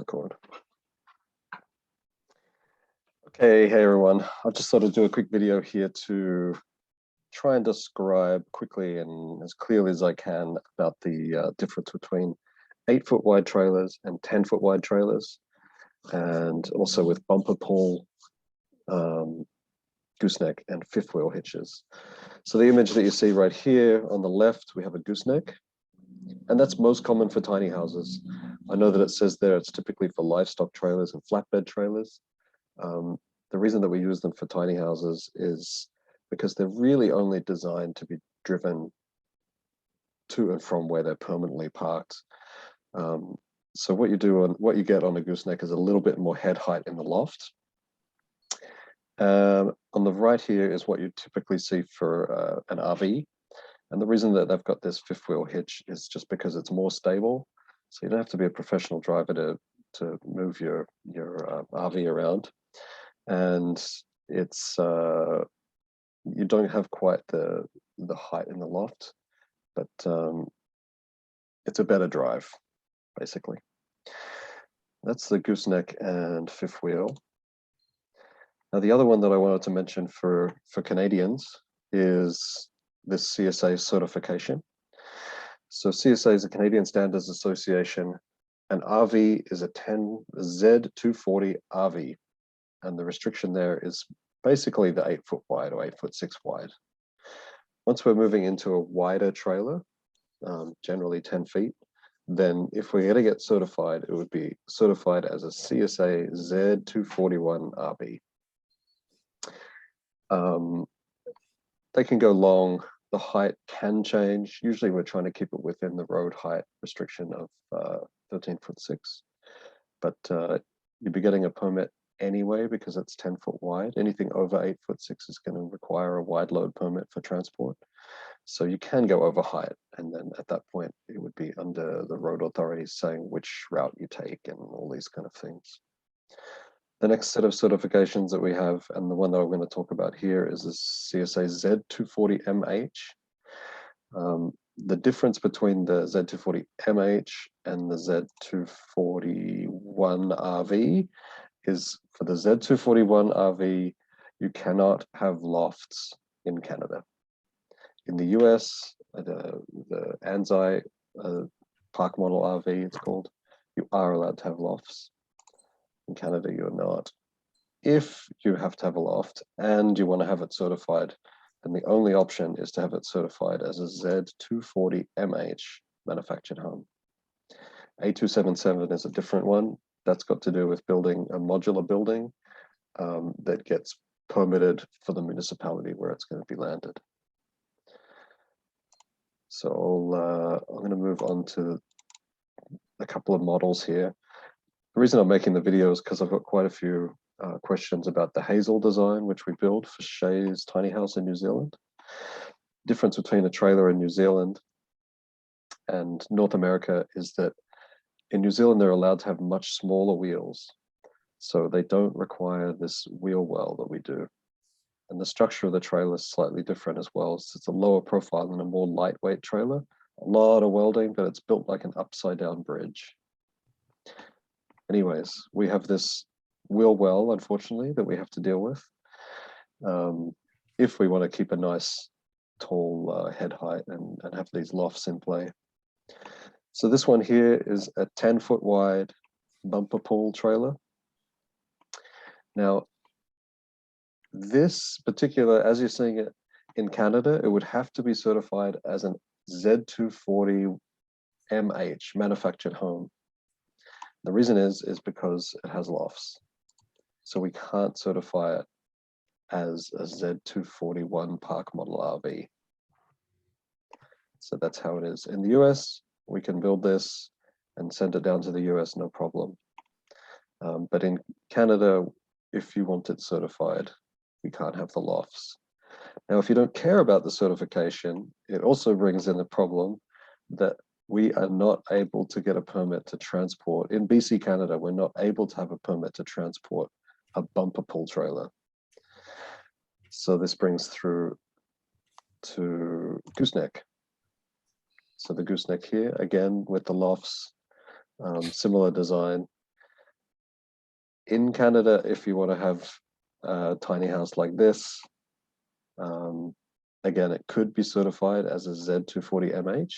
record. Okay, hey everyone. I'll just sort of do a quick video here to try and describe quickly and as clearly as I can about the difference between 8-foot wide trailers and 10-foot wide trailers, and also with bumper pull, gooseneck, and fifth wheel hitches. So the image that you see right here on the left, we have a gooseneck, and that's most common for tiny houses. I know that it says there it's typically for livestock trailers and flatbed trailers. The reason that we use them for tiny houses is because they're really only designed to be driven to and from where they're permanently parked. So what you get on a gooseneck is a little bit more head height in the loft. On the right here is what you typically see for an RV. And the reason that they've got this fifth wheel hitch is just because it's more stable. So you don't have to be a professional driver to move your RV around. And it's you don't have quite the height in the loft, but it's a better drive, basically. That's the gooseneck and fifth wheel. Now, the other one that I wanted to mention for Canadians is this CSA certification. So CSA is a Canadian Standards Association. An RV is a Z240 RV. And the restriction there is basically the 8-foot wide or 8'6" wide. Once we're moving into a wider trailer, generally 10 feet, then if we're going to get certified, it would be certified as a CSA Z241 RV. They can go long. The height can change. Usually we're trying to keep it within the road height restriction of 13'6", but you'd be getting a permit anyway because it's 10-foot wide. Anything over 8'6" is going to require a wide load permit for transport. So you can go over height, and then at that point it would be under the road authorities saying which route you take and all these kind of things. The next set of certifications that we have, and the one that I'm going to talk about here, is the CSA Z240 MH. The difference between the Z240 MH and the Z241 RV is for the Z241 RV, you cannot have lofts in Canada. In the US, the ANZI park model RV, it's called, you are allowed to have lofts. In Canada, you're not. If you have to have a loft and you want to have it certified, then the only option is to have it certified as a Z240 MH manufactured home. A277 is a different one. That's got to do with building a modular building that gets permitted for the municipality where it's going to be landed. So I'm going to move on to a couple of models here. The reason I'm making the video is because I've got quite a few questions about the Hazel design, which we build for Shay's tiny house in New Zealand. Difference between a trailer in New Zealand and North America is that in New Zealand, they're allowed to have much smaller wheels. So they don't require this wheel well that we do. And the structure of the trailer is slightly different as well. So it's a lower profile and a more lightweight trailer. A lot of welding, but it's built like an upside down bridge. Anyways, we have this wheel well, unfortunately, that we have to deal with if we want to keep a nice tall head height and have these lofts in play. So this one here is a 10-foot wide bumper pull trailer. Now, this particular, as you're seeing it in Canada, it would have to be certified as an Z240 MH manufactured home. The reason is because it has lofts. So we can't certify it as a Z241 park model RV. So that's how it is. In the US, we can build this and send it down to the US, no problem. But in Canada, if you want it certified, we can't have the lofts. Now, if you don't care about the certification, it also brings in the problem that we are not able to get a permit to transport. In BC, Canada, we're not able to have a permit to transport a bumper pull trailer. So this brings through to gooseneck. So the gooseneck here, again, with the lofts, similar design. In Canada, if you want to have a tiny house like this, again, it could be certified as a Z240 MH.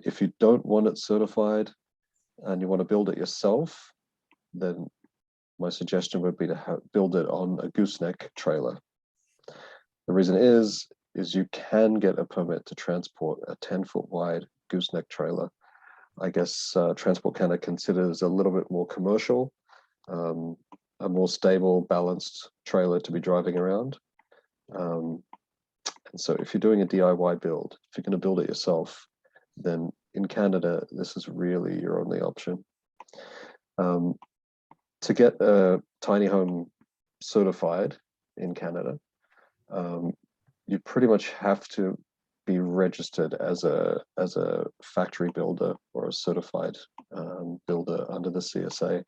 If you don't want it certified and you want to build it yourself, then my suggestion would be to build it on a gooseneck trailer. The reason is you can get a permit to transport a 10-foot wide gooseneck trailer. I guess Transport Canada considers a little bit more commercial, a more stable, balanced trailer to be driving around. And so if you're doing a DIY build, if you're going to build it yourself, then in Canada, this is really your only option. To get a tiny home certified in Canada, you pretty much have to be registered as a factory builder or a certified builder under the CSA.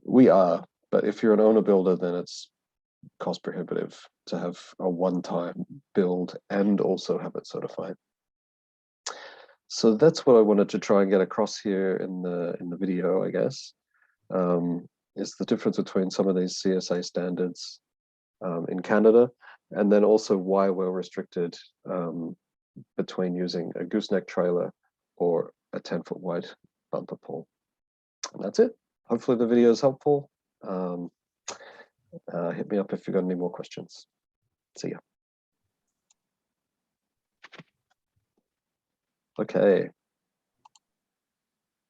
We are, but if you're an owner builder, then it's cost prohibitive to have a one-time build and also have it certified. So that's what I wanted to try and get across here in the video, I guess, is the difference between some of these CSA standards in Canada, and then also why we're restricted between using a gooseneck trailer or a 10-foot wide bumper pole. And that's it. Hopefully the video is helpful. Hit me up if you've got any more questions. See ya. Okay.